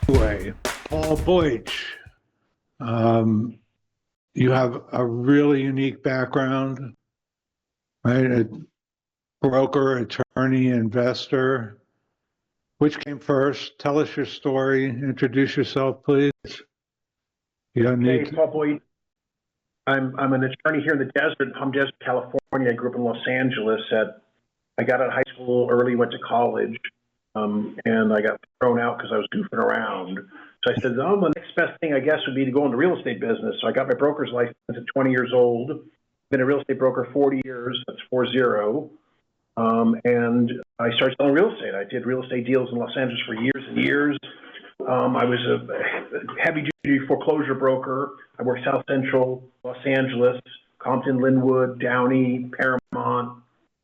Anyway, Paul Bojic, um, you have a really unique background, right? A broker, attorney, investor. Which came first? Tell us your story. Introduce yourself, please. You don't need Okay, to. Paul Boyd. I'm an attorney here in the desert, Palm Desert, California. I grew up in Los Angeles. I got out of high school early, went to college, and I got thrown out because I was goofing around. So I said, oh, the next best thing, I guess, would be to go into real estate business. So I got my broker's license at 20 years old. Been a real estate broker 40 years. That's 40. And I started selling real estate. I did real estate deals in Los Angeles for years and years. I was a heavy-duty foreclosure broker. I worked South Central, Los Angeles, Compton, Linwood, Downey, Paramount,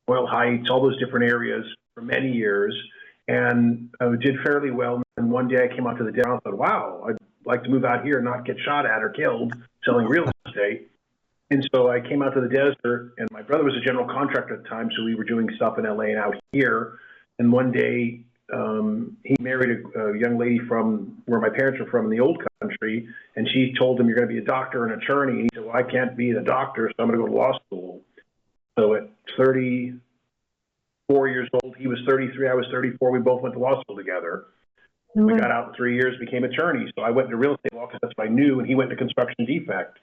Royal Heights, all those different areas for many years, and I did fairly well. And one day I came out to the desert and I thought, wow, I'd like to move out here and not get shot at or killed selling real estate. And so I came out to the desert, and my brother was a general contractor at the time, so we were doing stuff in LA and out here. And one day he married a young lady from where my parents were from in the old country, and she told him, you're going to be a doctor and attorney. And he said, well, I can't be a doctor, so I'm going to go to law school. So at 34 years old, he was 33, I was 34, we both went to law school together. We got out in 3 years, became attorneys. So I went into real estate law because that's what I knew, and he went to construction defect.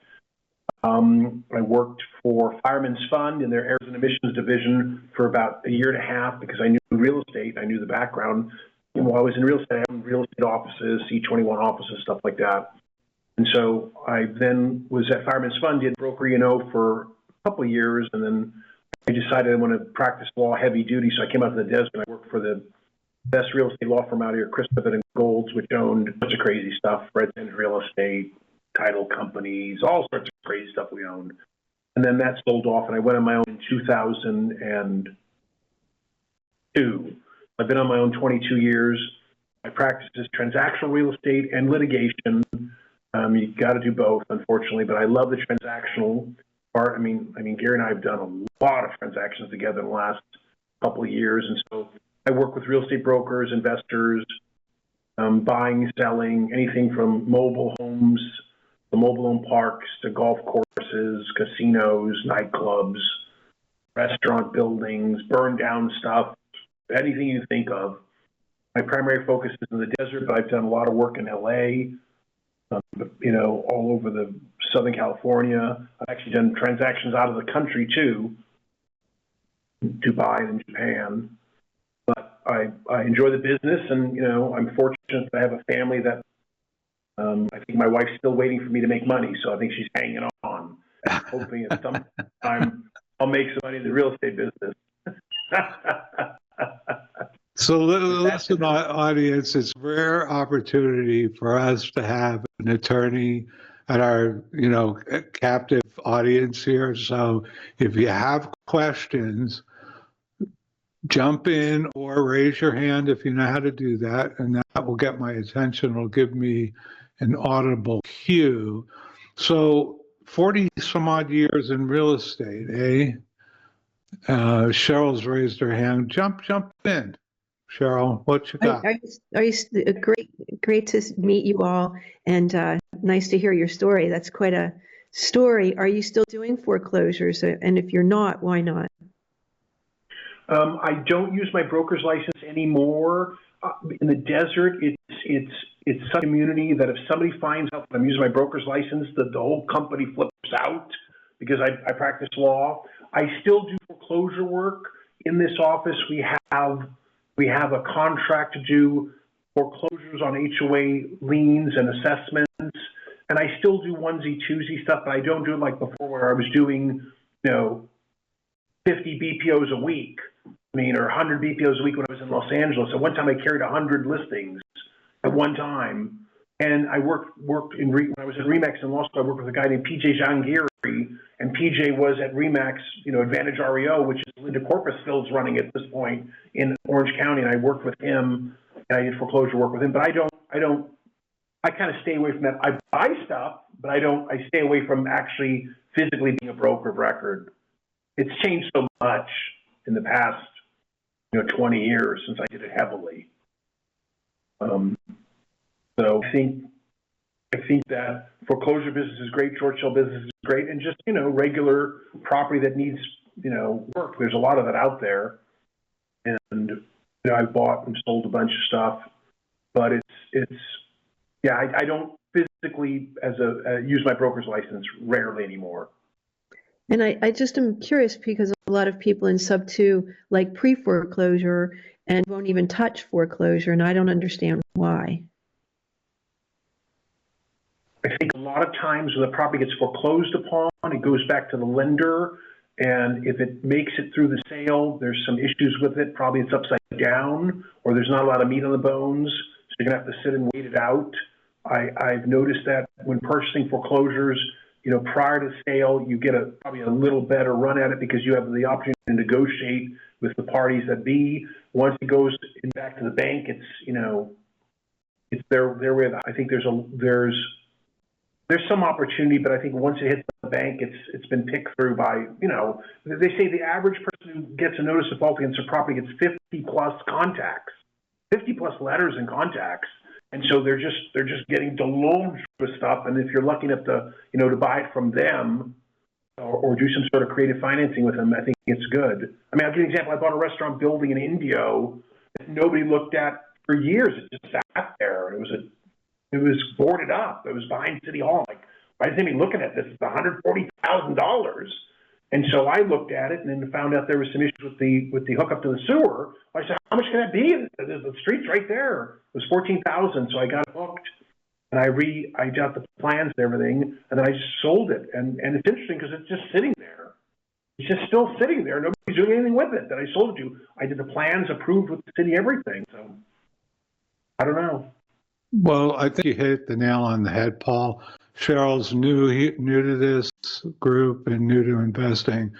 I worked for Fireman's Fund in their Errors and Emissions division for about a year and a half because I knew real estate. I knew the background. And while I was in real estate, I owned real estate offices, C21 offices, stuff like that. And so I then was at Fireman's Fund, did broker, for a couple of years, and then I decided I want to practice law heavy duty. So I came out to the desert and I worked for the best real estate law firm out here, Christopher and Golds, which owned a bunch of crazy stuff, residential real estate, title companies, all sorts of crazy stuff we owned. And then that sold off, and I went on my own in 2002. I've been on my own 22 years. My practice is transactional real estate and litigation. You got to do both, unfortunately, but I love the transactional part. I mean, Gary and I have done a lot of transactions together in the last couple of years, and so I work with real estate brokers, investors, buying, selling, anything from mobile homes, the mobile home parks, to golf courses, casinos, nightclubs, restaurant buildings, burn down stuff, anything you think of. My primary focus is in the desert, but I've done a lot of work in LA, all over the Southern California. I've actually done transactions out of the country too, Dubai and Japan. But I enjoy the business, and I'm fortunate that I have a family that I think my wife's still waiting for me to make money, so I think she's hanging on, hoping at some time I'll make some money in the real estate business. So listen, audience, it's a rare opportunity for us to have an attorney at our, captive audience here. So if you have questions, jump in or raise your hand if you know how to do that, and that will get my attention. It'll give me an audible cue. So 40 some odd years in real estate, eh? Cheryl's raised her hand. Jump in. Cheryl, what you got? Great to meet you all, and nice to hear your story. That's quite a story. Are you still doing foreclosures? And if you're not, why not? I don't use my broker's license anymore. In the desert, it's such a community that if somebody finds out that I'm using my broker's license, the whole company flips out because I practice law. I still do foreclosure work in this office. We have a contract to do foreclosures on HOA liens and assessments, and I still do onesie-twosie stuff, but I don't do it like before where I was doing, 50 BPOs a week, or 100 BPOs a week when I was in Los Angeles. At one time, I carried 100 listings at one time, and I worked when I was at Remax in law school. I worked with a guy named PJ Jangiri, and PJ was at Remax, Advantage REO, which is Linda Corpusfield's running at this point in Orange County, and I worked with him, and I did foreclosure work with him. But I kind of stay away from that. I buy stuff, but I stay away from actually physically being a broker of record. It's changed so much in the past, 20 years since I did it heavily. So I think that foreclosure business is great, short sale business is great, and just, regular property that needs, work. There's a lot of that out there. And, I've bought and sold a bunch of stuff, but I don't physically use my broker's license rarely anymore. And I just am curious because a lot of people in sub 2 like pre-foreclosure and won't even touch foreclosure, and I don't understand why. I think a lot of times when the property gets foreclosed upon, it goes back to the lender, and if it makes it through the sale, there's some issues with it. Probably it's upside down, or there's not a lot of meat on the bones, so you're gonna have to sit and wait it out. I've noticed that when purchasing foreclosures, prior to sale, you get probably a little better run at it because you have the opportunity to negotiate with the parties that be. Once it goes back to the bank, it's their way. I think there's some opportunity, but I think once it hits the bank, it's been picked through by, they say the average person who gets a notice of default against a property gets 50 plus contacts, 50 plus letters and contacts. And so they're just getting deluged with stuff. And if you're lucky enough to, to buy it from them or do some sort of creative financing with them, I think it's good. I mean, I'll give you an example. I bought a restaurant building in Indio that nobody looked at for years. It just sat there. It was boarded up. It was behind City Hall. Like, why is anybody looking at this? It's $140,000. And so I looked at it and then found out there was some issues with the hookup to the sewer. I said, how much can that be? The street's right there. It was $14,000. So I got it hooked and I got the plans and everything, and then I just sold it. And it's interesting because it's just sitting there. It's just still sitting there. Nobody's doing anything with it that I sold it to. I did the plans, approved with the city, everything. So I don't know. Well, I think you hit the nail on the head, Paul. Cheryl's new to this group and new to investing.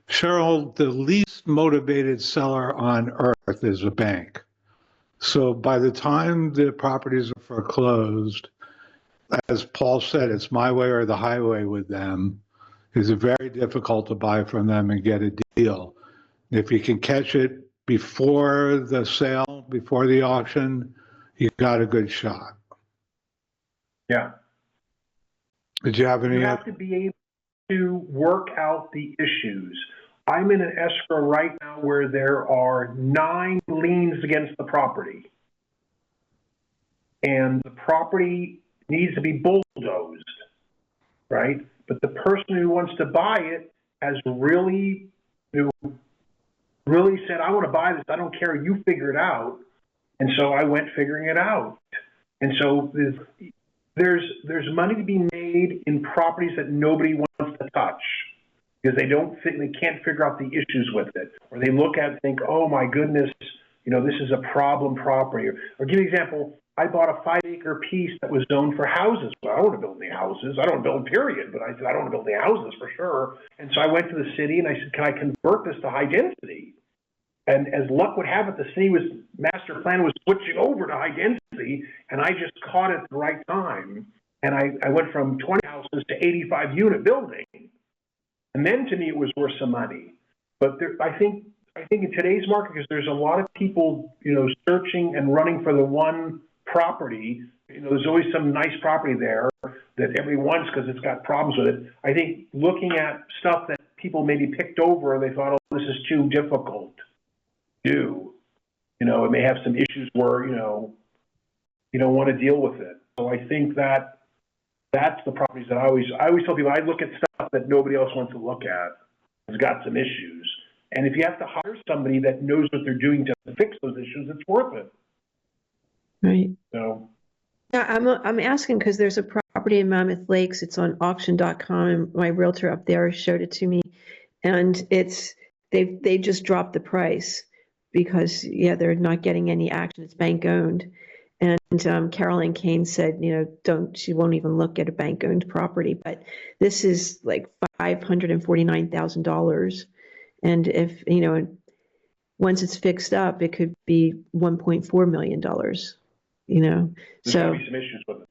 Cheryl, the least motivated seller on earth is a bank. So by the time the properties are foreclosed, as Paul said, it's my way or the highway with them. It's very difficult to buy from them and get a deal. If you can catch it before the sale, before the auction, you got a good shot. Yeah. Did you have any? You have to be able to work out the issues. I'm in an escrow right now where there are 9 liens against the property. And the property needs to be bulldozed, right? But the person who wants to buy it has really said, I want to buy this. I don't care. You figure it out. And so I went figuring it out. And so there's money to be made in properties that nobody wants to touch because they can't figure out the issues with it, or they look at it and think, oh my goodness, this is a problem property. Or give you an example, I bought a 5-acre piece that was zoned for houses. Well, I don't want to build any houses. I don't want to build period, but I said I don't want to build any houses for sure. And so I went to the city and I said, can I convert this to high density? And as luck would have it, the city master plan was switching over to high density, and I just caught it at the right time. And I went from 20 houses to 85 unit building. And then to me, it was worth some money. But I think in today's market, because there's a lot of people, searching and running for the one property, there's always some nice property there that everybody wants because it's got problems with it. I think looking at stuff that people maybe picked over, they thought, oh, this is too difficult. It may have some issues where, you don't want to deal with it. So I think that's the properties that I always tell people, I look at stuff that nobody else wants to look at. It's got some issues. And if you have to hire somebody that knows what they're doing to fix those issues, it's worth it. Right. So. Yeah, I'm asking because there's a property in Mammoth Lakes. It's on auction.com, and my realtor up there showed it to me. And they just dropped the price because they're not getting any action. It's bank owned. And Caroline Kane said, she won't even look at a bank owned property. But this is like $549,000. And if, once it's fixed up, it could be $1.4 million, There's so going to be some issues with it.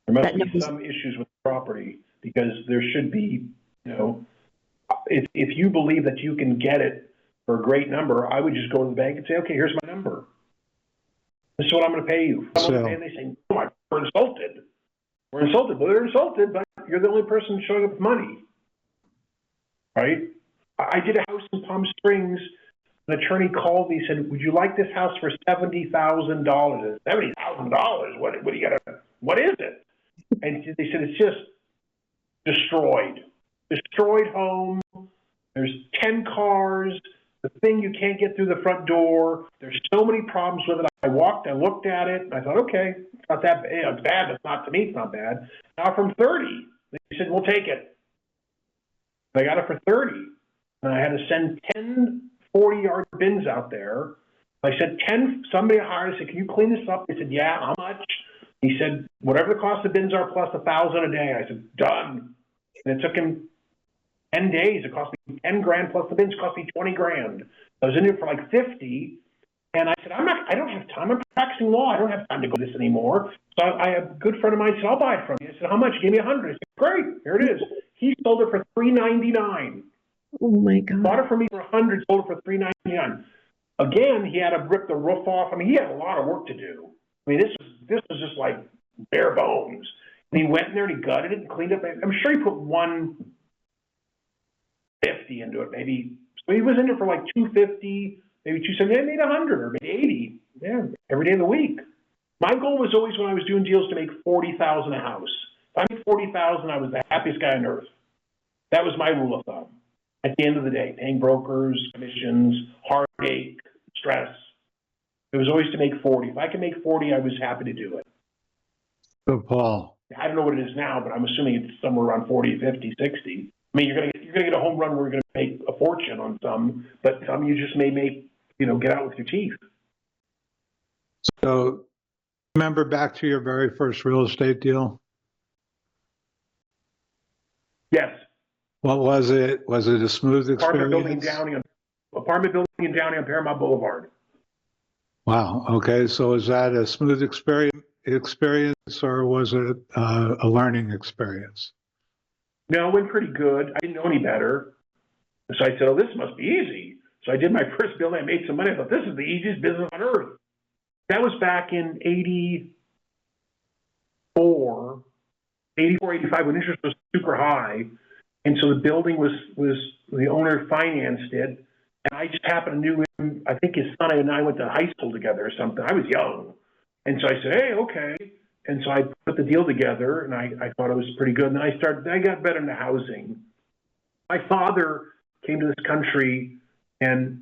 There must be some issues with the property because there should be, if you believe that you can get it for a great number, I would just go to the bank and say, okay, here's my number. This is what I'm going to pay you. So- And they say, oh my, we're insulted. We're insulted. Well, they're insulted, but you're the only person showing up with money. Right? I did a house in Palm Springs. An attorney called me and said, would you like this house for $70,000? $70,000? What do you got to, what is it? And they said, it's just destroyed. Destroyed home. There's 10 cars. The thing you can't get through the front door. There's so many problems with it. I walked, I looked at it, and I thought, okay, it's not that bad. It's bad, but it's not, to me, it's not bad. Now from 30, they said, we'll take it. I got it for 30. And I had to send 10 40-yard bins out there. I said, somebody hired, I said, can you clean this up? They said, yeah, how much? He said, whatever the cost of bins are plus $1,000 a day. I said, done. And it took him 10 days. It cost me 10 grand plus the bins cost me 20 grand. I was in there for like 50. And I said, I don't have time. I'm practicing law. I don't have time to go this anymore. So I have a good friend of mine said, I'll buy it from you. I said, how much? He gave me 100. I said, great, here it is. He sold it for $399. Oh my God. Bought it from me for 100, sold it for $399. Again, he had to rip the roof off. I mean, he had a lot of work to do. I mean, this was just like bare bones. And he went in there and he gutted it and cleaned up. I'm sure he put 150 into it, maybe. So he was in there for like 250, maybe 270. I made 100 or maybe 80. Yeah, every day of the week. My goal was always when I was doing deals to make 40,000 a house. If I made 40,000, I was the happiest guy on earth. That was my rule of thumb. At the end of the day, paying brokers, commissions, heartache, stress. It was always to make 40. If I could make 40, I was happy to do it. So Paul, I don't know what it is now, but I'm assuming it's somewhere around 40, 50, 60. I mean, you're gonna get a home run where you're gonna make a fortune on some, but some you just may make, get out with your teeth. so remember back to your very first real estate deal? Yes. What was it? Was it a smooth Apartment building experience? in Downey on Paramount Boulevard. Wow. Okay. So was that a smooth experience or was it a learning experience? No, it went pretty good. I didn't know any better. So I said, oh, this must be easy. So I did my first building. I made some money. I thought, this is the easiest business on earth. That was back in 84, 85, when interest was super high. And so the building was the owner financed it. And I just happened to know him. I think his son and I went to high school together or something. I was young. And so I said, hey, okay. And so I put the deal together and I thought it was pretty good. And I got better into housing. My father came to this country and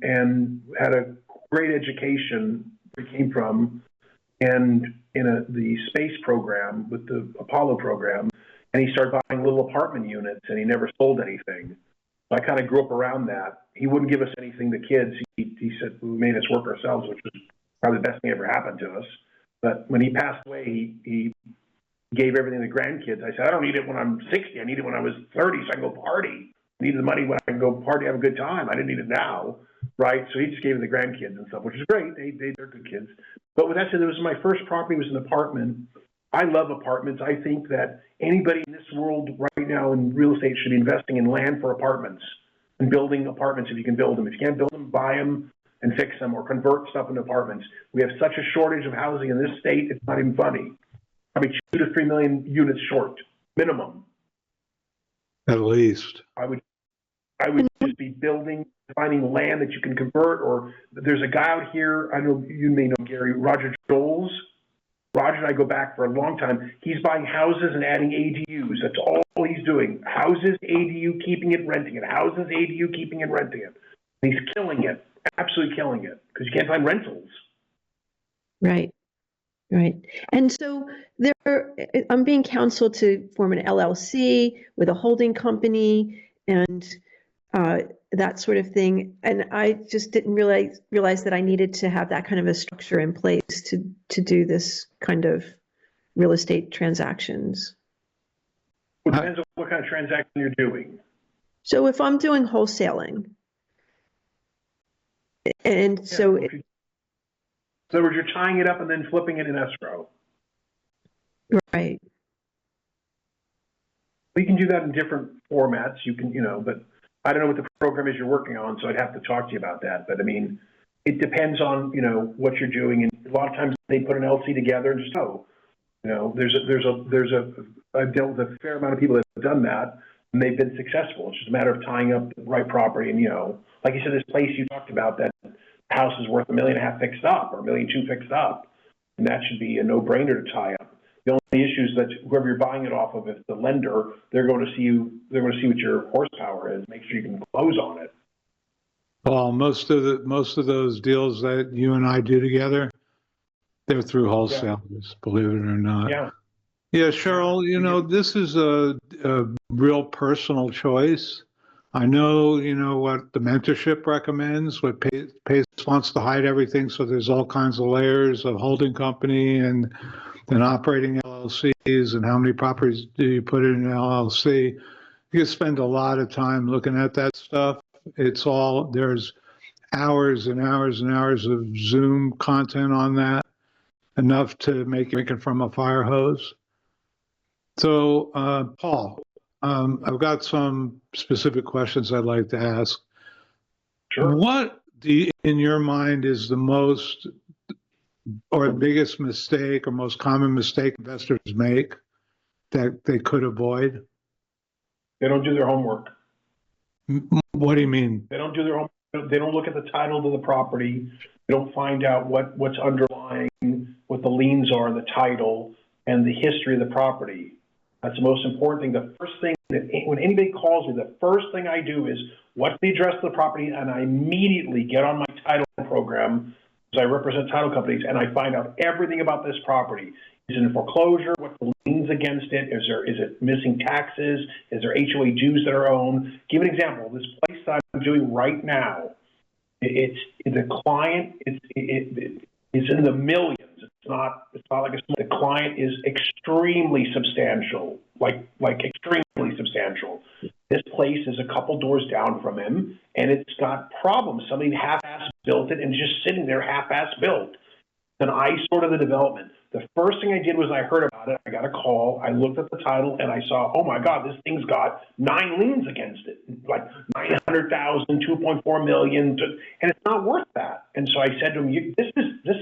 had a great education where he came from, and in the space program with the Apollo program. And he started buying little apartment units, and he never sold anything. So I kind of grew up around that. He wouldn't give us anything, the kids. He said we made us work ourselves, which was probably the best thing ever happened to us. But when he passed away, he gave everything to the grandkids. I said, I don't need it when I'm 60. I need it when I was 30 so I can go party. I needed the money when I can go party, have a good time. I didn't need it now, right? So he just gave it to the grandkids and stuff, which is great. They're good kids. But with that said, it was my first property was an apartment. I love apartments. I think that anybody in this world right now in real estate should be investing in land for apartments and building apartments if you can build them. If you can't build them, buy them and fix them or convert stuff into apartments. We have such a shortage of housing in this state, it's not even funny. Probably 2 to 3 million units short, minimum. At least. I would just be finding land that you can convert, or there's a guy out here, I know you may know Gary, Roger Joles. Roger and I go back for a long time. He's buying houses and adding ADUs. That's all he's doing. Houses, ADU, keeping it, renting it. Houses, ADU, keeping it, renting it. And he's killing it, absolutely killing it, because you can't find rentals. Right. Right. And so I'm being counseled to form an LLC with a holding company and that sort of thing. And I just didn't realize that I needed to have that kind of a structure in place to do this kind of real estate transactions. It depends on what kind of transaction you're doing. So if I'm doing wholesaling, and so in other words, you're tying it up and then flipping it in escrow. right. We can do that in different formats. You can, but I don't know what the program is you're working on, so I'd have to talk to you about that. But I mean, it depends on, what you're doing. And a lot of times they put an LC together and just, I've dealt with a fair amount of people that have done that, and they've been successful. It's just a matter of tying up the right property. And, like you said, this place you talked about, that house is worth $1.5 million fixed up, or $1.2 million fixed up. And that should be a no-brainer to tie up. The only issue is that whoever you're buying it off of, if the lender, they're going to see what your horsepower is, make sure you can close on it. Well, most of those deals that you and I do together, they're through wholesalers, believe it or not. Yeah. Yeah, Cheryl, this is a real personal choice. I know, what the mentorship recommends, what PACE wants to hide everything, so there's all kinds of layers of holding company and operating LLCs, and how many properties do you put in an LLC. You spend a lot of time looking at that stuff. There's hours and hours and hours of Zoom content on that, enough to make it from a fire hose. So, Paul, I've got some specific questions I'd like to ask. Sure. What in your mind is the most or the biggest mistake or most common mistake investors make that they could avoid? They don't do their homework. What do you mean? They don't do their homework. They don't look at the title to the property. They don't find out what's underlying, what the liens are, the title, and the history of the property. That's the most important thing. The first thing when anybody calls me, the first thing I do is, what's the address of the property? And I immediately get on my title program, because I represent title companies, and I find out everything about this property. Is it in foreclosure? What's the liens against it? Is it missing taxes? Is there HOA dues that are owed? Give an example. This place that I'm doing right now, it's the client. It's in the millions. It's not like the client is extremely substantial, like extremely substantial. This place is a couple doors down from him, and it's got problems. Somebody half-ass built it and just sitting there half-ass built. It's an eyesore to the development. The first thing I did was I heard about it. I got a call. I looked at the title and I saw, oh my God, this thing's got 9 liens against it, like 900,000, 2.4 million, and it's not worth that. And so I said to him, this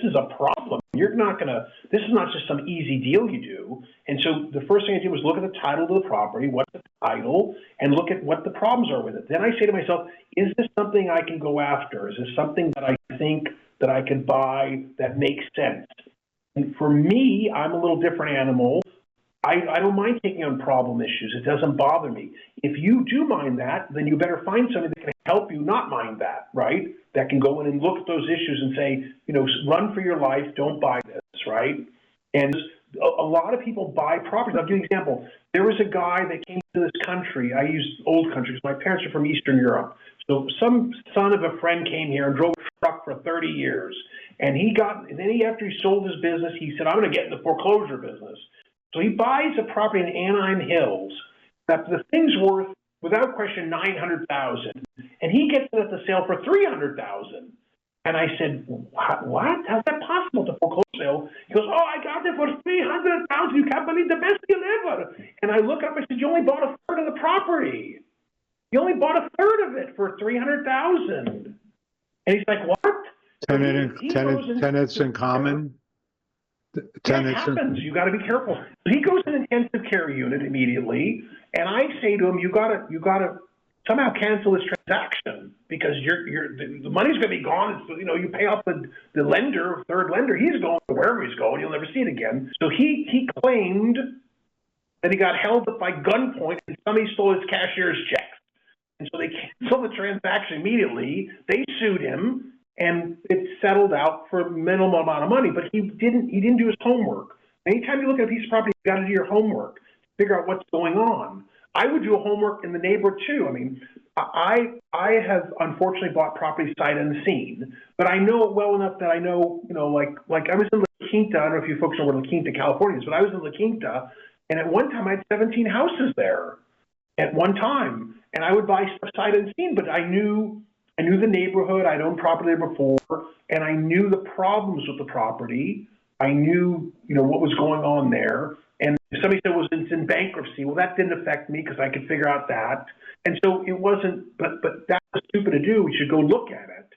is a problem. This is not just some easy deal you do. And so the first thing I did was look at the title of the property, what's the title, and look at what the problems are with it. Then I say to myself, is this something I can go after? Is this something that I think that I can buy that makes sense? And for me, I'm a little different animal. I don't mind taking on problem issues. It doesn't bother me. If you do mind that, then you better find somebody that can help you not mind that, right? That can go in and look at those issues and say, run for your life, don't buy this, right? And a lot of people buy properties. I'll give you an example. There was a guy that came to this country. I use old country because my parents are from Eastern Europe. So some son of a friend came here and drove a truck for 30 years. And then after he sold his business, he said, I'm going to get in the foreclosure business. So he buys a property in Anaheim Hills that the thing's worth, without question, $900,000, and he gets it at the sale for $300,000. And I said, what? How's that possible to foreclose sale? He goes, oh, I got it for $300,000. You can't believe the best deal ever. And I look up, I said, you only bought a third of the property. You only bought a third of it for $300,000. And he's like, what? Tenants in common? That happens. You got to be careful. So he goes to an intensive care unit immediately, and I say to him, you got to somehow cancel this transaction because the money's going to be gone. So, you pay off the lender, third lender. He's going wherever he's going. You'll never see it again. So he claimed that he got held up by gunpoint and somebody stole his cashier's checks. And so they canceled the transaction immediately. They sued him. And it settled out for a minimal amount of money, but he didn't do his homework. Anytime you look at a piece of property, you got to do your homework, figure out what's going on. I would do a homework in the neighborhood too. I mean, I have unfortunately bought property sight unseen, but I know it well enough that I know, like I was in La Quinta. I don't know if you folks know where La Quinta, California is, but I was in La Quinta, and at one time I had 17 houses there at one time, and I would buy stuff sight unseen, but I knew the neighborhood. I'd owned property there before, and I knew the problems with the property. I knew, what was going on there. And if somebody said, well, it's in bankruptcy, well, that didn't affect me because I could figure out that. And so it wasn't, but that was stupid to do. We should go look at it.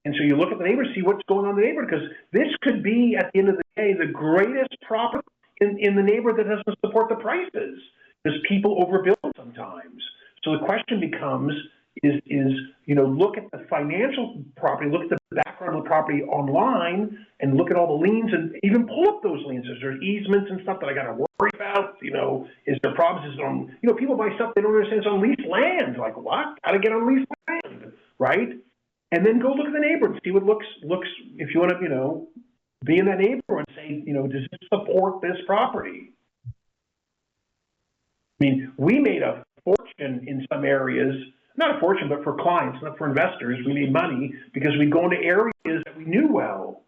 And so you look at the neighborhood, see what's going on in the neighborhood, because this could be, at the end of the day, the greatest property in the neighborhood that doesn't support the prices, because people overbuild sometimes. So the question becomes, look at the financial property, look at the background of the property online, and look at all the liens, and even pull up those liens. Is there easements and stuff that I got to worry about? Is there problems? Is it on, people buy stuff they don't understand it's on leased land. Like, what? How to get on leased land, right? And then go look at the neighborhood, see what looks, if you want to, be in that neighborhood and say, does it support this property? I mean, we made a fortune in some areas, not a fortune, but for clients, not for investors. We made money because we go into areas that we knew well,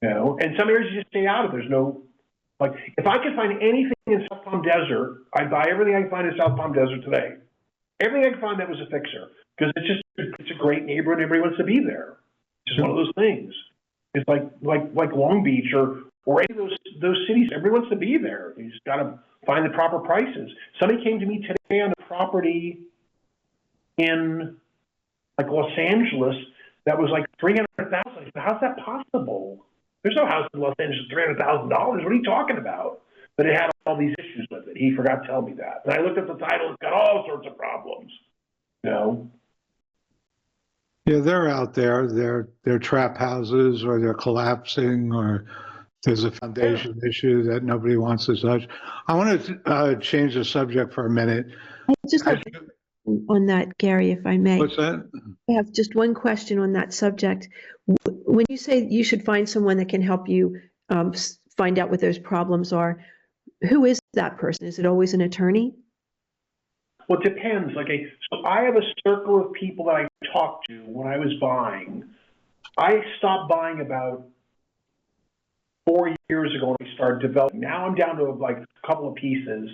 and some areas you just stay out of. There's no, like, if I could find anything in South Palm Desert, I'd buy everything I can find in South Palm Desert today. Everything I can find that was a fixer, because it's a great neighborhood. Everybody wants to be there. It's just one of those things. It's like Long Beach or any of those cities. Everyone wants to be there. You just got to find the proper prices. Somebody came to me today on a property in like Los Angeles that was like $300,000. How's that possible? There's no house in Los Angeles $300,000. What are you talking about? But it had all these issues with it. He forgot to tell me that. And I looked at the title. It's got all sorts of problems. Yeah, they're out there. They're trap houses, or they're collapsing, or there's a foundation issue that nobody wants to touch. I want to change the subject for a minute. Just have on that, Gary, if I may. What's that? I have just one question on that subject. When you say you should find someone that can help you find out what those problems are, who is that person? Is it always an attorney? Well, it depends. So I have a circle of people that I talk to when I was buying. I stopped buying about 4 years ago when I started developing. Now I'm down to like a couple of pieces.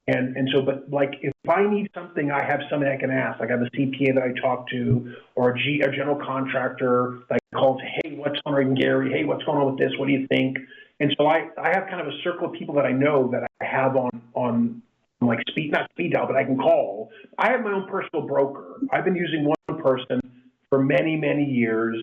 But if I need something, I have somebody I can ask. Like I have a CPA that I talk to, or a general contractor that I call to, hey, what's going on, Gary? Hey, what's going on with this? What do you think? And so I have kind of a circle of people that I know that I have on like not speed dial, but I can call. I have my own personal broker. I've been using one person for many, many years.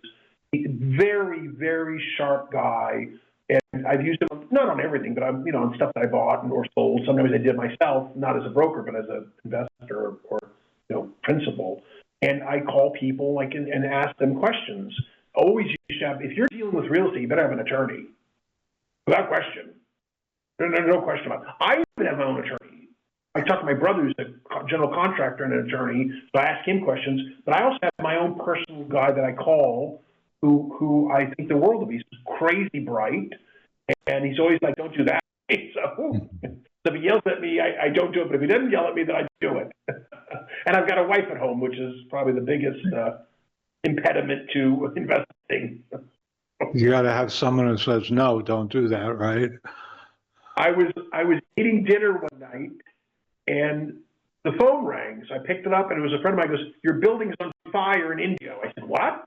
He's a very, very sharp guy. And I've used him not on everything, but I'm, on stuff that I bought or sold. Sometimes I did myself, not as a broker, but as an investor or principal. And I call people and ask them questions. Always you should have, if you're dealing with real estate, you better have an attorney, without question. No question about it. I even have my own attorney. I talk to my brother, who's a general contractor and an attorney, so I ask him questions. But I also have my own personal guy that I call, who I think the world of. He's crazy bright, and he's always like, "Don't do that." So if he yells at me, I don't do it. But if he doesn't yell at me, then I do it. And I've got a wife at home, which is probably the biggest impediment to investing. You got to have someone who says, "No, don't do that," right? I was eating dinner one night, and the phone rang. So I picked it up, and it was a friend of mine. He goes, "Your building's on fire in India." I said, "What?"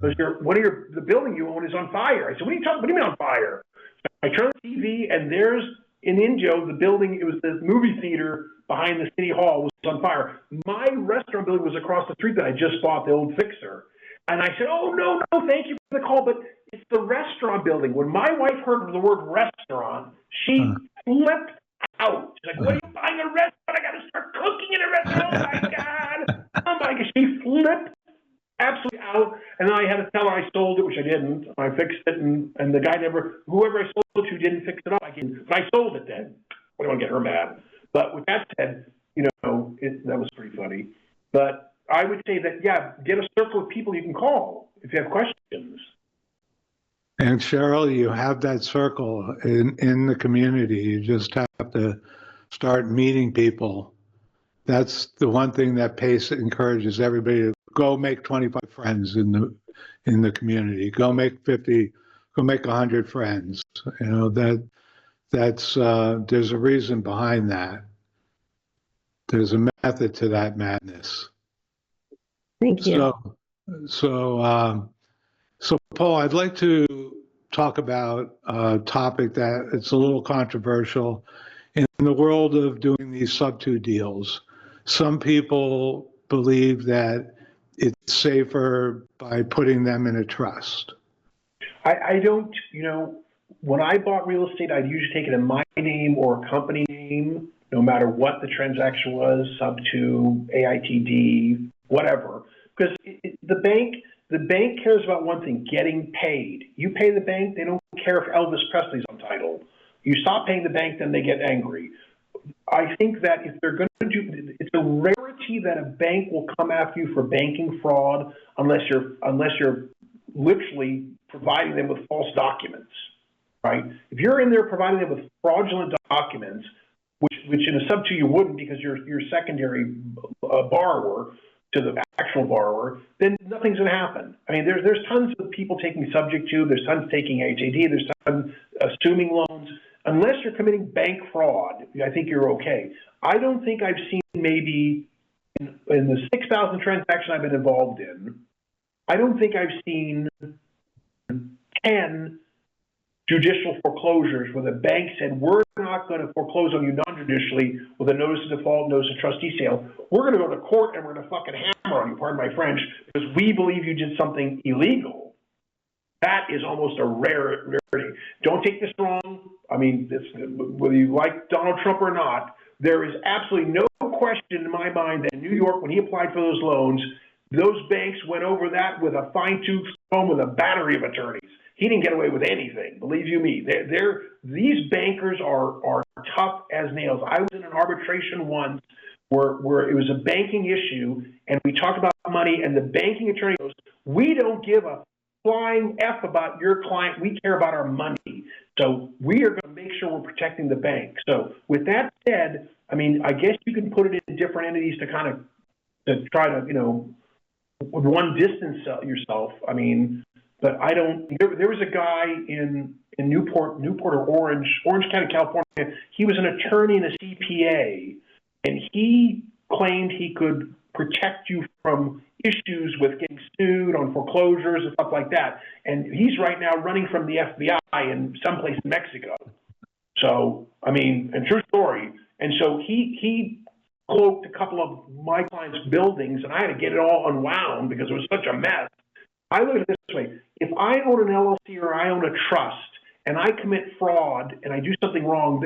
Because the building you own is on fire. I said, "What are you talking? What do you mean on fire?" So I turned the TV, and there's in India the building. It was the movie theater behind the city hall was on fire. My restaurant building was across the street that I just bought, the old Fixer. And I said, "Oh no, thank you for the call, but it's the restaurant building." When my wife heard the word restaurant, she flipped out. She's like, "What are you buying a restaurant? I got to start cooking in a restaurant. Oh my God." Oh my God. She flipped absolutely out. And then I had to tell her I sold it, which I didn't. I fixed it, and the guy whoever I sold it to didn't fix it up. But I sold it then. I don't want to get her mad. But with that said, that was pretty funny. But I would say that, yeah, get a circle of people you can call if you have questions. And Cheryl, you have that circle in the community. You just have to start meeting people. That's the one thing that PACE encourages everybody to go make 25 friends in the community. Go make 50, go make 100 friends. That's there's a reason behind that. There's a method to that madness. Thank you. So Paul, I'd like to talk about a topic that it's a little controversial in the world of doing these sub-2 deals. Some people believe that it's safer by putting them in a trust? I don't, when I bought real estate, I'd usually take it in my name or a company name, no matter what the transaction was, sub to AITD, whatever. Because the bank cares about one thing, getting paid. You pay the bank, they don't care if Elvis Presley's on title. You stop paying the bank, then they get angry. I think that if they're going to do, it's a rarity that a bank will come after you for banking fraud unless you're literally providing them with false documents, right? If you're in there providing them with fraudulent documents, which in a sub two you wouldn't because you're secondary borrower to the actual borrower, then nothing's going to happen. I mean, there's tons of people taking subject to, there's tons taking HAD, there's tons assuming loans. Unless you're committing bank fraud, I think you're okay. I don't think I've seen maybe in the 6,000 transactions I've been involved in, I don't think I've seen 10 judicial foreclosures where the bank said, we're not going to foreclose on you non-judicially with a notice of default, notice of trustee sale. We're going to go to court and we're going to fucking hammer on you, pardon my French, because we believe you did something illegal. That is almost a rarity. Don't take this wrong. I mean, whether you like Donald Trump or not, there is absolutely no question in my mind that in New York, when he applied for those loans, those banks went over that with a fine-tooth comb with a battery of attorneys. He didn't get away with anything, believe you me. These bankers are tough as nails. I was in an arbitration once where it was a banking issue, and we talked about money, and the banking attorney goes, we don't give a flying F about your client. We care about our money. So we are going to make sure we're protecting the bank. So with that said, I mean, I guess you can put it in different entities to try to, one distance yourself. I mean, but I don't, there was a guy in Newport or Orange County, California. He was an attorney and a CPA, and he claimed he could protect you from issues with getting sued on foreclosures and stuff like that. And he's right now running from the FBI in someplace in Mexico. So, I mean, and true story. And so he cloaked a couple of my clients' buildings, and I had to get it all unwound because it was such a mess. I look at it this way. If I own an LLC or I own a trust and I commit fraud and I do something wrong,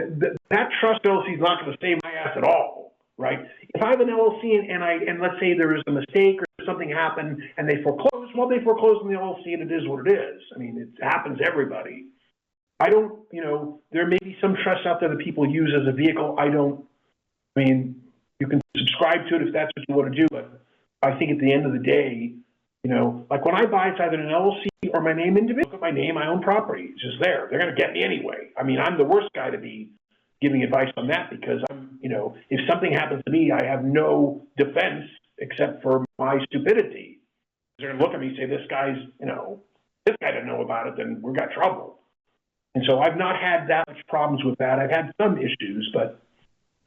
that trust LLC is not going to save my ass at all, right? If I have an LLC and let's say there is a mistake or something happened and they foreclose, well, they foreclose on the LLC and it is what it is. I mean, it happens to everybody. I don't, there may be some trusts out there that people use as a vehicle. You can subscribe to it if that's what you want to do, but I think at the end of the day, like when I buy, it's either an LLC or my name individual. Look at my name, my own property. It's just there. They're going to get me anyway. I mean, I'm the worst guy to be giving advice on that because if something happens to me, I have no defense except for my stupidity. They're going to look at me and say, this guy didn't know about it, then we've got trouble. And so I've not had that much problems with that. I've had some issues, but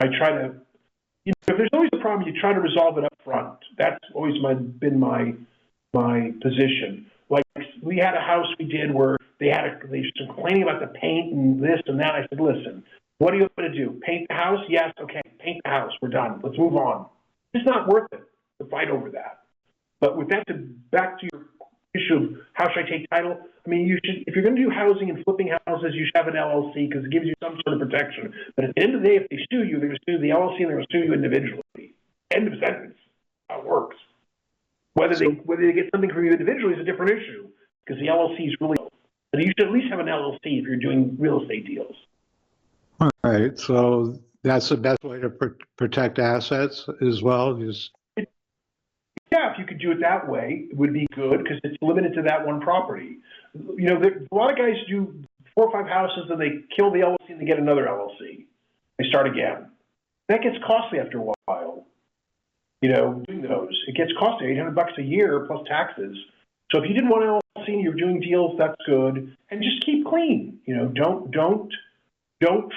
I try to, if there's always a problem, you try to resolve it up front. That's always been my position. Like we had a house we did where they were complaining about the paint and this and that. I said, listen, what are you going to do? Paint the house? Yes. Okay. Paint the house. We're done. Let's move on. It's not worth it to fight over that. But with that, back to your issue of how should I take title? I mean, you should, if you're going to do housing and flipping houses, you should have an LLC because it gives you some sort of protection. But at the end of the day, if they sue you, they're going to sue the LLC and they're going to sue you individually. End of sentence. How it works. Whether they get something from you individually is a different issue because the LLC is really. But you should at least have an LLC if you're doing real estate deals. All right, so that's the best way to protect assets as well. Yeah, if you could do it that way, it would be good because it's limited to that one property. A lot of guys do 4 or 5 houses and they kill the LLC and they get another LLC. They start again. That gets costly after a while. Doing those, it gets costly, $800 a year plus taxes. So if you did one LLC and you're doing deals, that's good. And just keep clean. Don't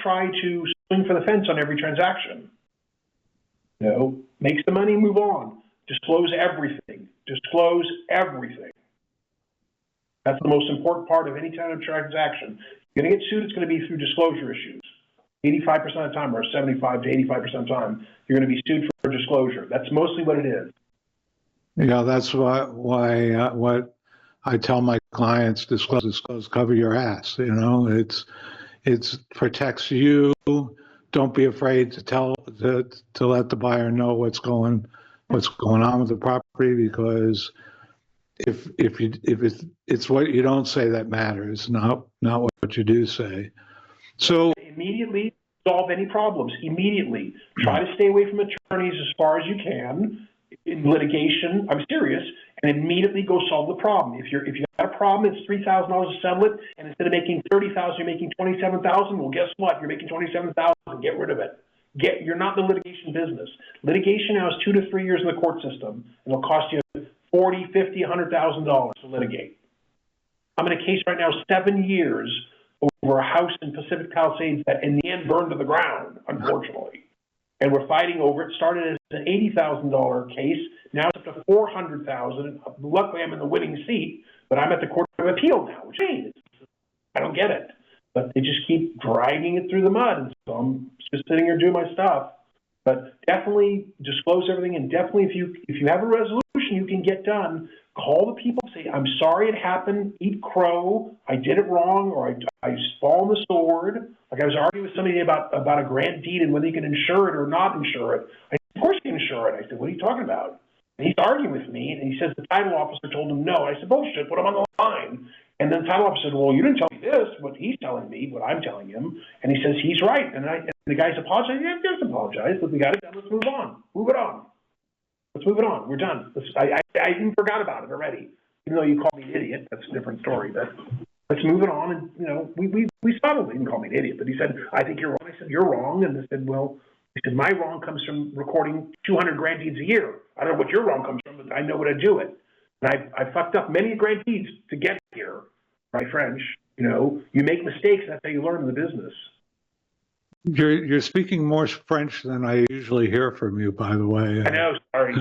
try to swing for the fence on every transaction. Make the money, move on. Disclose everything. Disclose everything. That's the most important part of any kind of transaction. You're going to get sued, it's going to be through disclosure issues. 85% of the time, or 75 to 85% of the time, you're going to be sued for disclosure. That's mostly what it is. That's why what I tell my clients: disclose, cover your ass. It's protects you. Don't be afraid to to let the buyer know what's going on with the property, because if it's what you don't say that matters, not what you do say. So Immediately solve any problems. Immediately try to stay away from attorneys as far as you can in litigation. I'm serious, and immediately go solve the problem. If you got a problem, it's $3,000 to settle it, and instead of making $30,000, you're making $27,000. Well, guess what? You're making $27,000. Get rid of it. You're not in the litigation business. Litigation now is 2 to 3 years in the court system, and it'll cost you $40,000, $50,000, $100,000 to litigate. I'm in a case right now, 7 years over a house in Pacific Palisades that in the end burned to the ground, unfortunately. And we're fighting over it. Started as an $80,000 case. Now it's up to $400,000. Luckily, I'm in the winning seat, but I'm at the Court of Appeal now, which means I don't get it. But they just keep dragging it through the mud. And so I'm just sitting here doing my stuff. But definitely disclose everything. And definitely, if you have a resolution you can get done, call the people, say, I'm sorry it happened, eat crow, I did it wrong, or I fall on the sword. Like I was arguing with somebody about a grant deed and whether you can insure it or not insure it. I said, of course you can insure it. I said, what are you talking about? And he's arguing with me, and he says the title officer told him no. I said, bullshit, put him on the line. And then the title officer said, well, you didn't tell me this, what he's telling me, what I'm telling him. And he says, he's right. And the guy's apologizing. Yeah, just apologize, but we got it done. Let's move on. Move it on. Let's move it on. We're done. I even forgot about it already. Even though you called me an idiot, that's a different story. But let's move it on. And, we settled. He didn't call me an idiot, but he said, I think you're wrong. I said, you're wrong. And I said, well, my wrong comes from recording 200 grant deeds a year. I don't know what your wrong comes from, but I know what to do it. And I fucked up many grant deeds to get here. My French, you make mistakes. That's how you learn in the business. You're speaking more French than I usually hear from you, by the way. I know, sorry.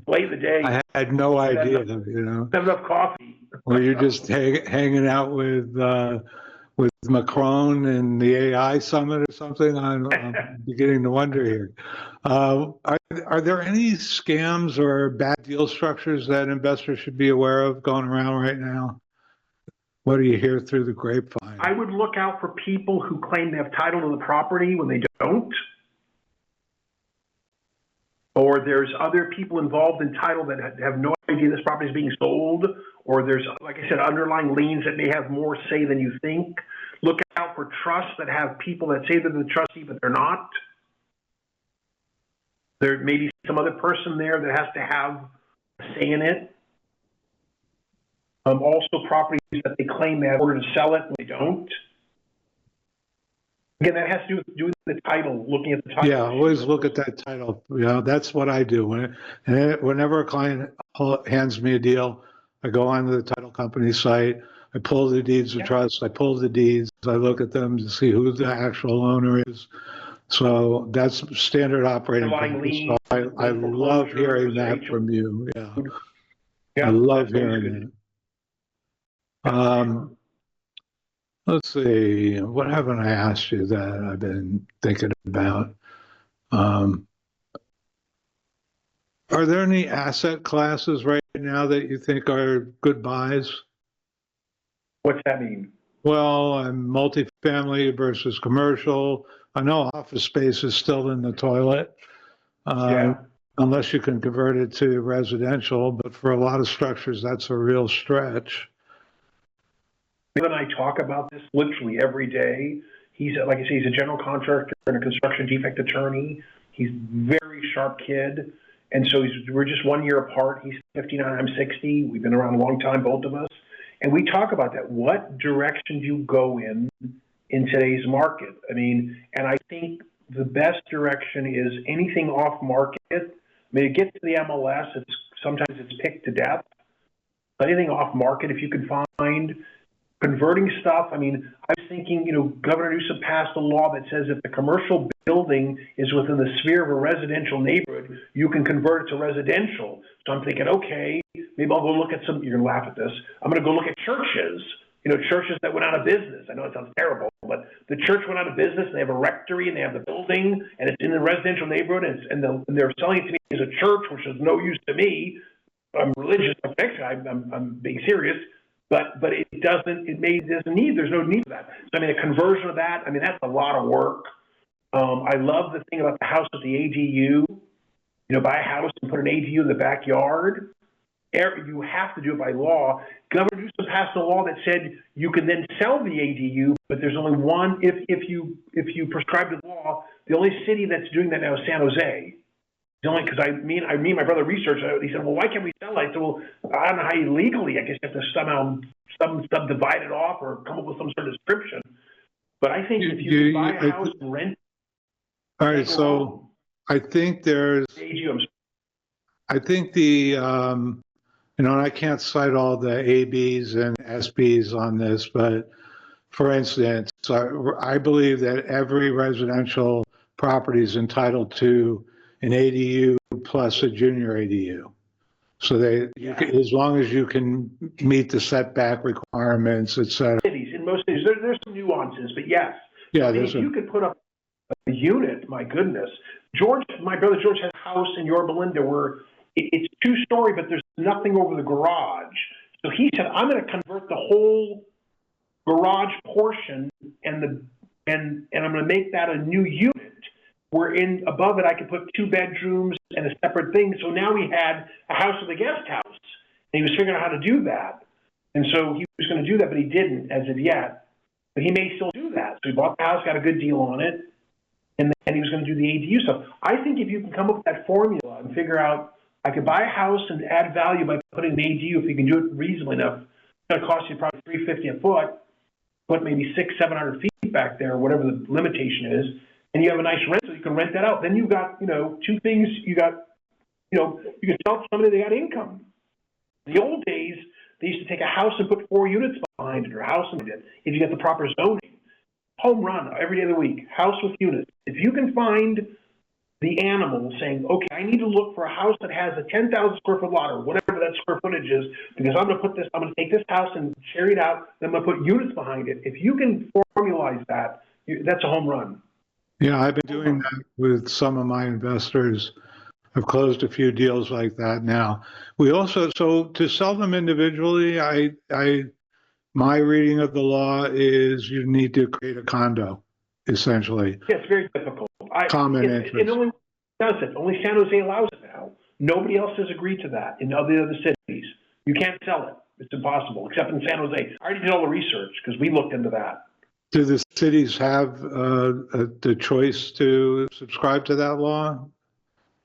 Late in the day. I had no idea, Have enough coffee. Or you're just hanging out with Macron and the AI summit or something. I'm beginning to wonder here. Are there any scams or bad deal structures that investors should be aware of going around right now? What do you hear through the grapevine? I would look out for people who claim they have title to the property when they don't. Or there's other people involved in title that have no idea this property is being sold. Or there's, like I said, underlying liens that may have more say than you think. Look out for trusts that have people that say they're the trustee, but they're not. There may be some other person there that has to have a say in it. Also, properties that they claim they have order to sell it when they don't. Again, that has to do with the title, looking at the title. Yeah, always look at that title. That's what I do. Whenever a client hands me a deal, I go onto the title company site, I pull the deeds of trust, I pull the deeds, I look at them to see who the actual owner is. So that's standard operating practice. So I love hearing that from you. Yeah, I love hearing that. Let's see, what haven't I asked you that I've been thinking about? Are there any asset classes right now that you think are good buys? What's that mean? Well, multifamily versus commercial. I know office space is still in the toilet, unless you can convert it to residential, but for a lot of structures, that's a real stretch. Bill and I talk about this literally every day. He's, like I say, he's a general contractor and a construction defect attorney. He's a very sharp kid. And so we're just 1 year apart. He's 59, I'm 60. We've been around a long time, both of us. And we talk about that. What direction do you go in today's market? I mean, and I think the best direction is anything off market. I mean, it gets to the MLS, sometimes it's picked to death. But anything off market, if you can find, converting stuff. I mean, I was thinking, Governor Newsom passed a law that says if the commercial building is within the sphere of a residential neighborhood, you can convert it to residential. So I'm thinking, okay, maybe I'll go look at some, you're going to laugh at this. I'm going to go look at churches, churches that went out of business. I know it sounds terrible, but the church went out of business and they have a rectory and they have the building and it's in the residential neighborhood and they're selling it to me as a church, which is no use to me. I'm religious. I'm being serious, but it doesn't need. There's no need for that. So I mean, a conversion of that. I mean, that's a lot of work. I love the thing about the house with the ADU. You know, buy a house and put an ADU in the backyard. You have to do it by law. Governor Newsom passed a law that said you can then sell the ADU, but there's only one. If you prescribe the law, the only city that's doing that now is San Jose. The only because me and my brother researched it. He said, "Well, why can't we sell it?" I said, "Well, I don't know how you legally. I guess you have to somehow subdivide it off or come up with some sort of description." But I think if you buy a house and rent. All right, so I think there's. I think the you know, and I can't cite all the ABs and SBs on this, but for instance, I believe that every residential property is entitled to an ADU plus a junior ADU. So as long as you can meet the setback requirements, et cetera. In most cities, there's some nuances, but yes. Yeah, if you could put up a unit, my goodness. My brother George has a house in Yorba Linda where it's 2-story, but there's nothing over the garage. So he said, I'm going to convert the whole garage portion and I'm going to make that a new unit. Where above it I could put 2 bedrooms and a separate thing. So now he had a house with a guest house, and he was figuring out how to do that. And so he was going to do that, but he didn't as of yet. But he may still do that. So he bought the house, got a good deal on it, and then he was going to do the ADU stuff. I think if you can come up with that formula and figure out, I could buy a house and add value by putting an ADU if you can do it reasonably enough. It's going to cost you probably $350 a foot, put maybe 600-700 feet back there, whatever the limitation is, and you have a nice rental, you can rent that out. Then you've got, 2 things. You got, you can sell to somebody that got income. In the old days, they used to take a house and put 4 units behind it, or a house and it. If you get the proper zoning, home run every day of the week, house with units. If you can find the animal saying, okay, I need to look for a house that has a 10,000 square foot lot or whatever that square footage is, because I'm going to take this house and share it out, and I'm going to put units behind it. If you can formalize that, that's a home run. Yeah, I've been doing that with some of my investors. I've closed a few deals like that now. We also, so to sell them individually, my reading of the law is you need to create a condo, essentially. Yeah, it's very difficult. Common interest. It only does it. Only San Jose allows it now. Nobody else has agreed to that in other cities. You can't sell it. It's impossible, except in San Jose. I already did all the research because we looked into that. Do the cities have the choice to subscribe to that law?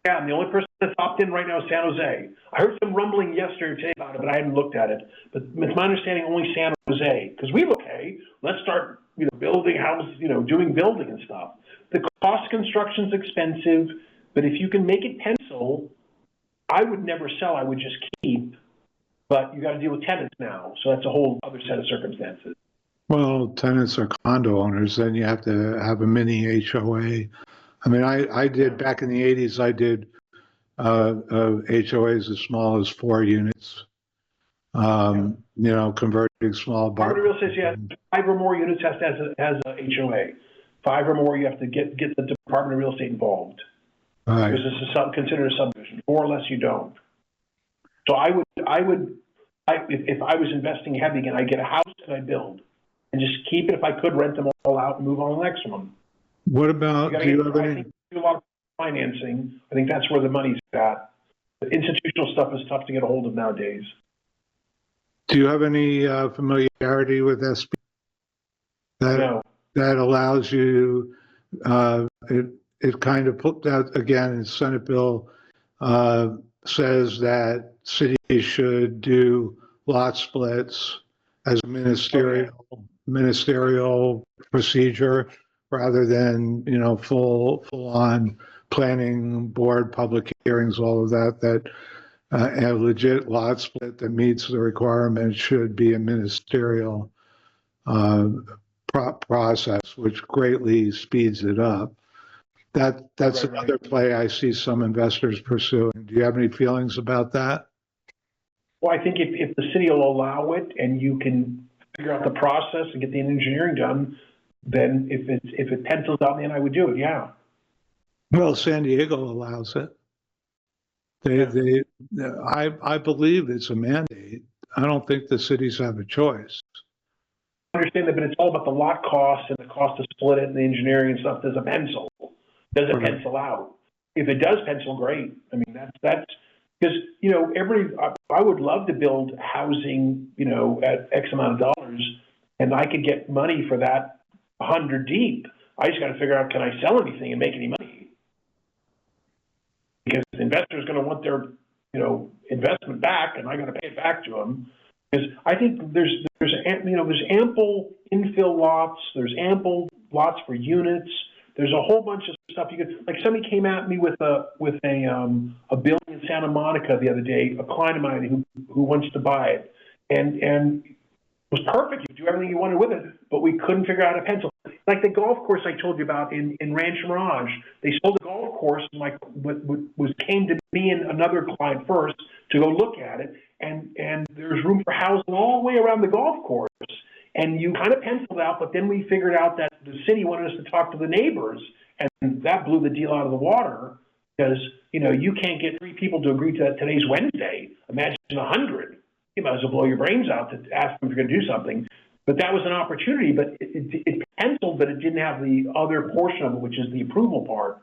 Yeah, and the only person that's opted in right now is San Jose. I heard some rumbling yesterday or today about it, but I haven't looked at it. But it's my understanding only San Jose, because we look, hey, let's start, building houses, doing building and stuff. The cost of construction's expensive, but if you can make it pencil, I would never sell. I would just keep. But you got to deal with tenants now, so that's a whole other set of circumstances. Well, tenants are condo owners, then you have to have a mini HOA. I mean, I did back in the 80s, I did HOAs as small as 4 units, converting small Department of Real Estate says 5 or more units has a HOA. 5 or more, you have to get the Department of Real Estate involved. Right. Because this is considered a subdivision. 4 or less, you don't. So if I was investing heavy again, I'd get a house and I'd build. And just keep it if I could, rent them all out and move on to the next one. What about, do you have any? I think do a lot of financing. I think that's where the money's at. The institutional stuff is tough to get a hold of nowadays. Do you have any familiarity with SB? No. That allows you, it kind of put that, again, Senate bill says that cities should do lot splits as a ministerial procedure rather than, full on planning board, public hearings, all of that a legit lot split that meets the requirements should be a ministerial process, which greatly speeds it up. That's another play I see some investors pursuing. Do you have any feelings about that? Well, I think if the city will allow it and you can figure out the process and get the engineering done, then if it pencils out, then I would do it. Yeah. Well, San Diego allows it. I believe it's a mandate. I don't think the cities have a choice. I understand that, but it's all about the lot cost and the cost to split it and the engineering and stuff. Does it pencil? Does it pencil out? If it does pencil, great. I mean, that's because, you know, I would love to build housing, you know, at X amount of dollars, and I could get money for that 100 deep. I just got to figure out, can I sell anything and make any money? Because the investor is going to want their, you know, investment back, and I got to pay it back to them. Because I think there's ample infill lots, there's ample lots for units. There's a whole bunch of stuff you could, like, somebody came at me with a building in Santa Monica the other day, a client of mine who wants to buy it, and it was perfect. You do everything you wanted with it, but we couldn't figure out how to pencil. Like the golf course I told you about in Ranch Mirage, they sold the golf course, and like came to me and another client first to go look at it, and there's room for housing all the way around the golf course. And you kind of penciled out, but then we figured out that the city wanted us to talk to the neighbors, and that blew the deal out of the water because, you know, you can't get 3 people to agree to that today's Wednesday. Imagine 100. You might as well blow your brains out to ask them if you're going to do something. But that was an opportunity, but it penciled, but it didn't have the other portion of it, which is the approval part.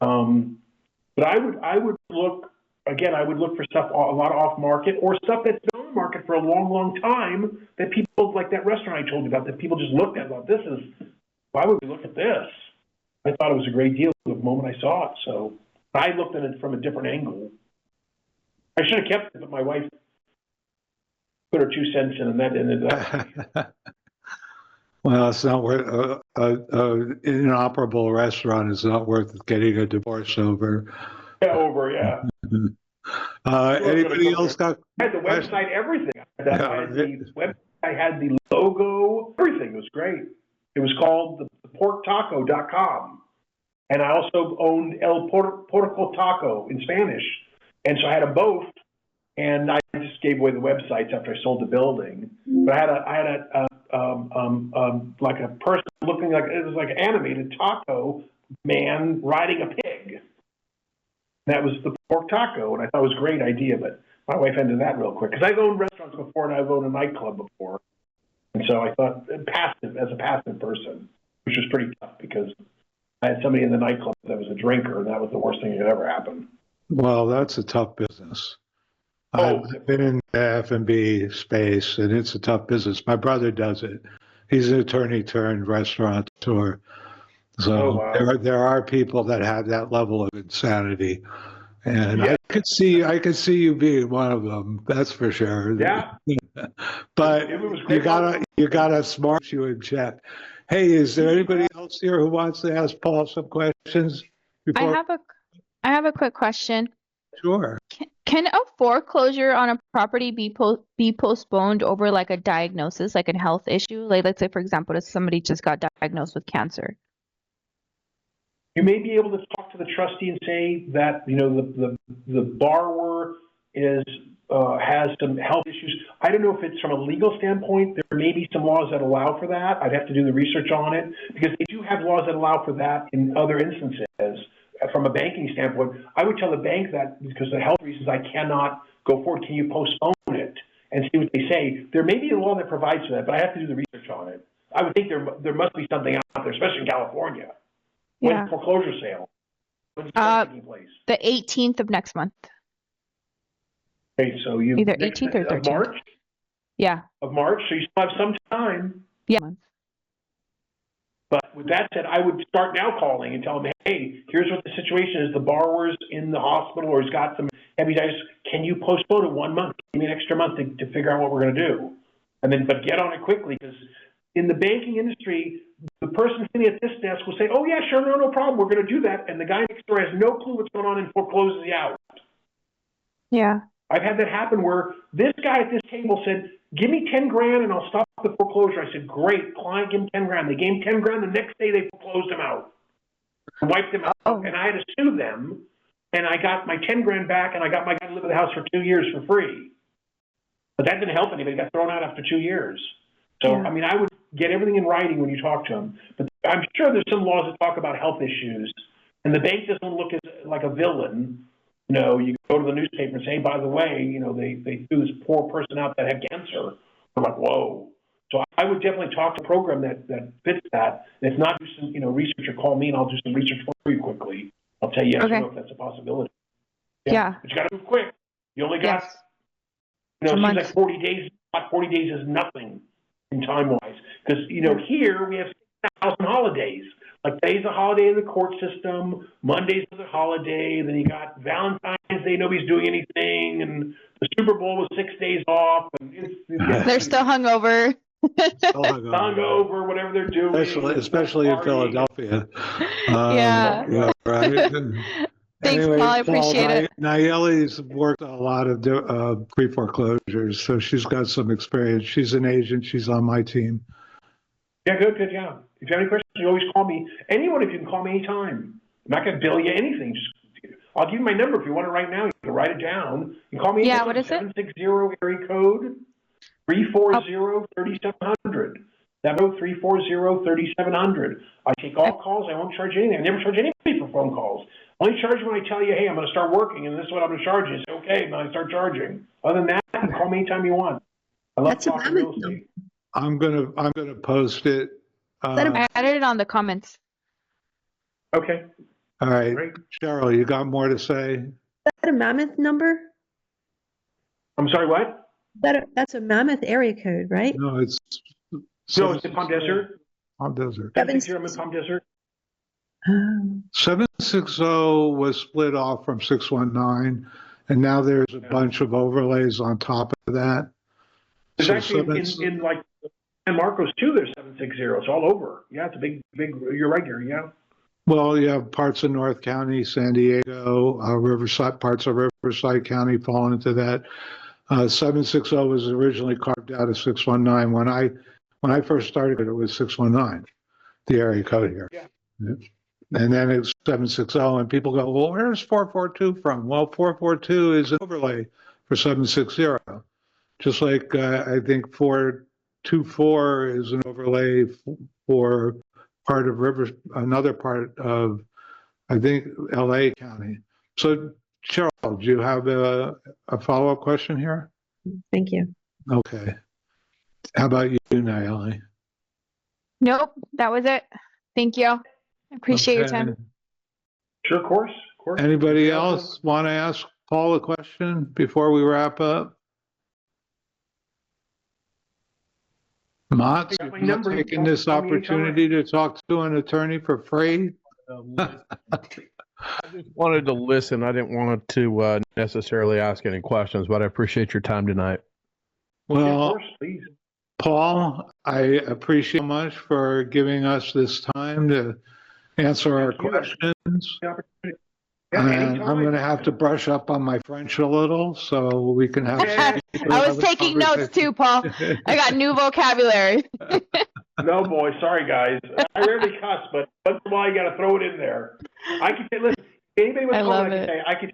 But I would look, again, I would look for stuff a lot off market or stuff that's been on the market for a long, long time that people, like that restaurant I told you about, that people just looked at and thought, why would we look at this? I thought it was a great deal the moment I saw it. So I looked at it from a different angle. I should have kept it, but my wife put her 2 cents in, and that ended up. Well, it's not worth an inoperable restaurant is not worth getting a divorce over. Yeah. Anybody else got? I had the website, everything. I had the logo, everything. It was great. It was called theporktaco.com. And I also owned El Porco Taco in Spanish. And so I had them both. And I just gave away the websites after I sold the building. But I had like a person looking like, it was like an animated taco man riding a pig. That was the pork taco, and I thought it was a great idea, but my wife ended that real quick. Because I've owned restaurants before, and I've owned a nightclub before. And so I thought, as a passive person, which was pretty tough because I had somebody in the nightclub that was a drinker, and that was the worst thing that could ever happen. Well, that's a tough business. Oh. I've been in the F&B space, and it's a tough business. My brother does it. He's an attorney turned restaurateur. So wow. there are people that have that level of insanity, and yeah. I could see you being one of them. That's for sure. Yeah. But you gotta smart you in check. Hey, is there anybody else here who wants to ask Paul some questions? I have a quick question. Sure. Can a foreclosure on a property be postponed over like a diagnosis, like a health issue? Like, let's say, for example, if somebody just got diagnosed with cancer. You may be able to talk to the trustee and say that, you know, the borrower has some health issues. I don't know if it's from a legal standpoint. There may be some laws that allow for that. I'd have to do the research on it because they do have laws that allow for that in other instances. From a banking standpoint, I would tell the bank that because of health reasons, I cannot go forward. Can you postpone it and see what they say? There may be a law that provides for that, but I have to do the research on it. I would think there must be something out there, especially in California. Yeah. When's foreclosure sale? When's that taking place? The 18th of next month. Okay, so you either 18th or 13th. Of March? Yeah. Of March, so you still have some time. Yeah. But with that said, I would start now calling and tell them, hey, here's what the situation is. The borrower's in the hospital or has got some heavitis. Can you postpone it 1 month? Give me an extra month to figure out what we're going to do. And then, but get on it quickly because in the banking industry, the person sitting at this desk will say, oh, yeah, sure, no problem. We're going to do that. And the guy next door has no clue what's going on and forecloses you out. Yeah. I've had that happen where this guy at this table said, give me 10 grand and I'll stop the foreclosure. I said, great, client, give him 10 grand. They gave him 10 grand. The next day they foreclosed him out, wiped him out. Oh. And I had to sue them. And I got my 10 grand back and I got my guy to live in the house for 2 years for free. But that didn't help anybody. He got thrown out after 2 years. So, yeah. I mean, I would get everything in writing when you talk to them. But I'm sure there's some laws that talk about health issues. And the bank doesn't look like a villain You go to the newspaper and say, hey, by the way, they threw this poor person out that had cancer. I'm like, whoa. So I would definitely talk to a program that fits that. And if not, do some, research or call me and I'll do some research for you quickly. I'll tell you yes or Okay. no if that's a possibility. Yeah. But you got to move quick. You only got, Yes. it seems month. like 40 days. 40 days is nothing in time-wise. Because, here we have 6,000 holidays. Like today's a holiday in the court system, Monday's a holiday, then you got Valentine's Day, nobody's doing anything, and the Super Bowl was 6 days off, and They're still hungover. hungover, whatever they're doing. Especially in party. Philadelphia. Yeah. Yeah, right. Thanks, Paul. I appreciate it. Nayeli's worked on a lot of pre-foreclosures, so she's got some experience. She's an agent. She's on my team. Yeah, good, yeah. If you have any questions, you always call me. Anyone, if you can call me anytime. I'm not going to bill you anything. I'll give you my number if you want it right now. You can write it down. You can call me anytime. Yeah, what is it? 760 area code 340-3700. 70340-3700. I take all calls. I won't charge you anything. I never charge anybody for phone calls. I only charge you when I tell you, hey, I'm going to start working, and this is what I'm going to charge you. Say, okay, then I start charging. Other than that, you can call me anytime you want. I love talking real estate. I'm gonna post it. I added it on the comments. Okay. All right, Great. Cheryl, you got more to say? Is that a Mammoth number? I'm sorry, what? That's a Mammoth area code, right? No, it's No, it's in Palm Desert. Palm Desert. 760 I'm in Palm Desert. 760 was split off from 619, and now there's a bunch of overlays on top of that. There's So actually in like San Marcos too, there's 760. It's all over. Yeah, it's a big, you're right here, yeah. Well, you have parts of North County, San Diego, Riverside, parts of Riverside County fall into that. 760 was originally carved out of 619. When I first started, it was 619, the area code here. Yeah. And then it's 760, and people go, well, where's 442 from? Well, 442 is an overlay for 760. Just like I think 424 is an overlay for part of another part of, I think, LA County. So, Cheryl, do you have a follow-up question here? Thank you. Okay. How about you, Nayeli? Nope, that was it. Thank you. I appreciate your time. Sure, of course. Anybody else want to ask Paul a question before we wrap up? Mott, got my you're number. taking this Call me anytime. opportunity to talk to an attorney for free? I just wanted to listen. I didn't want to necessarily ask any questions, but I appreciate your time tonight. Yeah, of Well, course, please. Paul, I appreciate so much for giving us this time to answer our Thank you. questions. The opportunity. Yeah, And anytime. I'm going to have to brush up on my French a little so we can have. Yeah. I was taking notes too, Paul. I got new vocabulary. No, boy, sorry, guys. I rarely cuss, but once in a while you got to throw it in there. I can say, listen, anybody I would call, love I can it. say, I could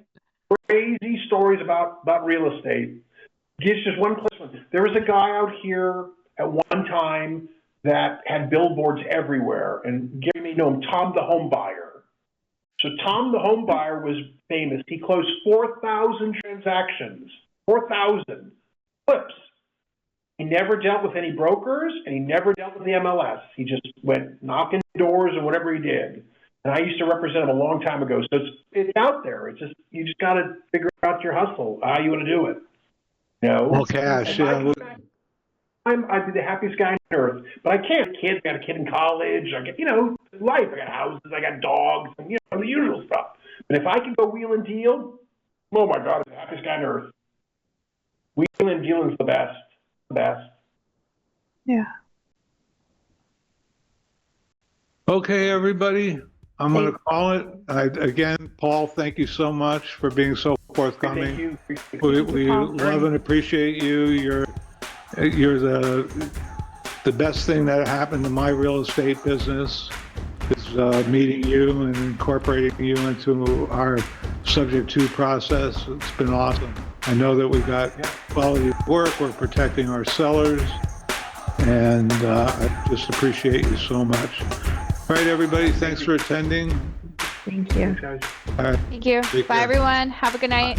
crazy stories about real estate. Just one close one. There was a guy out here at one time that had billboards everywhere, and Gary may know him, Tom the Home Buyer. So Tom the Home Buyer was famous. He closed 4,000 transactions, 4,000 flips. He never dealt with any brokers, and he never dealt with the MLS. He just went knocking doors and whatever he did. And I used to represent him a long time ago. So it's out there. It's just, you just got to figure out your hustle, how you want to do it. Well, cash, yeah. I'd be the happiest guy on earth, but I can't. Kids, I got a kid in college. I got, life. I got houses. I got dogs, and the usual stuff. But if I can go wheel and deal, oh my God, I'm the happiest guy on earth. Wheel and dealing's the best. The best. Yeah. Okay, everybody, I'm going to call it. Again, Paul, thank you so much for being so forthcoming. Thank you. We love and appreciate you. You're the best thing that happened to my real estate business is meeting you and incorporating you into our subject to process. It's been awesome. I know that we got quality work. We're protecting our sellers, and I just appreciate you so much. All right, everybody, thanks for attending. Thank you. Thanks, guys. All right. Thank you. Take Bye, care. everyone. Have a good night.